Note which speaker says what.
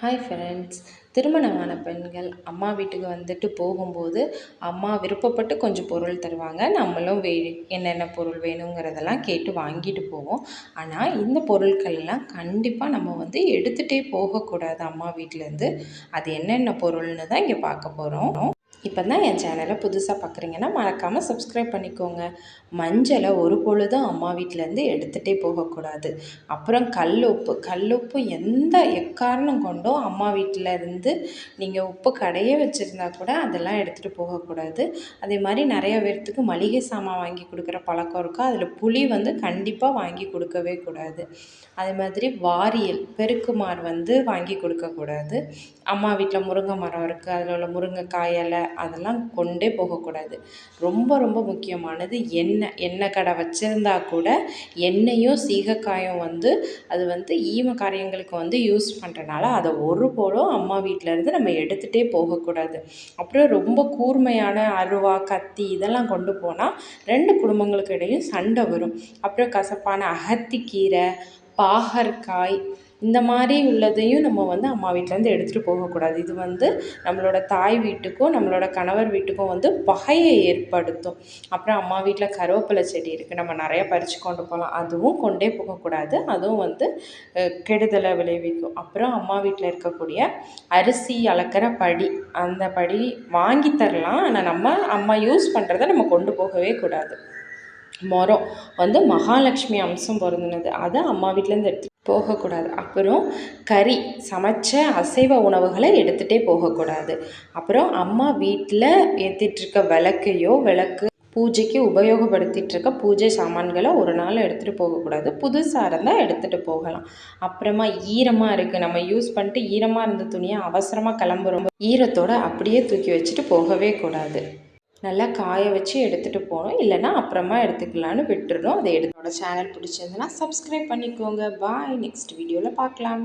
Speaker 1: Hi friends. திருமணமான பெண்கள் அம்மா வீட்டுக்கு வந்துட்டு போகும்போது அம்மா விருப்பப்பட்டு கொஞ்சம் பொருள் தருவாங்க. நம்மளும் என்னென்ன பொருள் வேணுங்கிறதெல்லாம் கேட்டு வாங்கிட்டு போவோம். ஆனால் இந்த பொருட்கள்லாம் கண்டிப்பாக நம்ம வந்து எடுத்துகிட்டே போகக்கூடாது அம்மா வீட்டிலேருந்து. அது என்னென்ன பொருள்னு தான் இங்கே பார்க்க போகிறோம். இப்போ தான் என் சேனலை புதுசாக பார்க்குறீங்கன்னா மறக்காமல் சப்ஸ்கிரைப் பண்ணிக்கோங்க. மஞ்சளை ஒரு பொழுதும் அம்மா வீட்டிலேருந்து எடுத்துகிட்டே போகக்கூடாது. அப்புறம் கல்லுப்பு எந்த எக்காரணம் கொண்டும் அம்மா வீட்டில் இருந்து நீங்கள் உப்பு கடையே வச்சுருந்தா கூட அதெல்லாம் எடுத்துகிட்டு போகக்கூடாது. அதே மாதிரி நிறைய பேர்த்துக்கு மளிகை சாமான் வாங்கி கொடுக்குற பழக்கம் இருக்கும். அதில் புளி வந்து கண்டிப்பாக வாங்கி கொடுக்கவே கூடாது. அதே மாதிரி வாரியல் பெருக்குமாறு வந்து வாங்கி கொடுக்கக்கூடாது. அம்மா வீட்டில் முருங்கை மரம் இருக்குது, அதில் உள்ள முருங்கைக்காய் இலை அதெல்லாம் கொண்டே போகக்கூடாது. ரொம்ப ரொம்ப முக்கியமானது எண்ணெய் கடை வச்சுருந்தா கூட எண்ணெயும் சீகக்காயும் வந்து அது வந்து ஈம காரியங்களுக்கு வந்து யூஸ் பண்ணுறனால அதை ஒருபோதும் அம்மா வீட்டிலேருந்து நம்ம எடுத்துகிட்டே போகக்கூடாது. அப்புறம் ரொம்ப கூர்மையான அருவா கத்தி இதெல்லாம் கொண்டு போனால் 2 குடும்பங்களுக்கு இடையும் சண்டை வரும். அப்புறம் கசப்பான அகத்திக்கீரை பாகற்காய் இந்த மாதிரி உள்ளதையும் நம்ம வந்து அம்மா வீட்டிலேருந்து எடுத்துகிட்டு போகக்கூடாது. இது வந்து நம்மளோட தாய் வீட்டுக்கும் நம்மளோட கணவர் வீட்டுக்கும் வந்து பகையை ஏற்படுத்தும். அப்புறம் அம்மா வீட்டில் கருவேப்பிலை செடி இருக்குது, நம்ம நிறையா பறித்து கொண்டு போகலாம், அதுவும் கொண்டே போகக்கூடாது. அதுவும் வந்து கெடுதலை விளைவிக்கும். அப்புறம் அம்மா வீட்டில் இருக்கக்கூடிய அரிசி அளக்கிற படி, அந்த படி வாங்கி தரலாம். ஆனால் நம்ம அம்மா யூஸ் பண்ணுறதை நம்ம கொண்டு போகவே கூடாது. மரம் வந்து மகாலட்சுமி அம்சம் பொருந்தினது, அதை அம்மா வீட்டிலேருந்து எடுத்து போகக்கூடாது. அப்புறம் கறி சமைச்ச அசைவ உணவுகளை எடுத்துகிட்டே போகக்கூடாது. அப்புறம் அம்மா வீட்டில் ஏற்றிட்டுருக்க விளக்கு பூஜைக்கு உபயோகப்படுத்திகிட்ருக்க பூஜை சாமான்களை ஒரு நாள் எடுத்துகிட்டு போகக்கூடாது. புதுசாக இருந்தால் எடுத்துகிட்டு போகலாம். அப்புறமா ஈரமாக இருக்குது, நம்ம யூஸ் பண்ணிட்டு ஈரமாக இருந்த துணியை அவசரமாக கிளம்புறோம், ஈரத்தோடு அப்படியே தூக்கி வச்சுட்டு போகவே கூடாது. நல்லா காய வச்சு எடுத்துகிட்டு போகணும். இல்லைன்னா அப்புறமா எடுத்துக்கலான்னு விட்டுறணும். அதை சேனல் பிடிச்சிருந்ததுன்னா சப்ஸ்கிரைப் பண்ணிக்கோங்க. பாய். நெக்ஸ்ட் வீடியோவில் பார்க்கலாம்.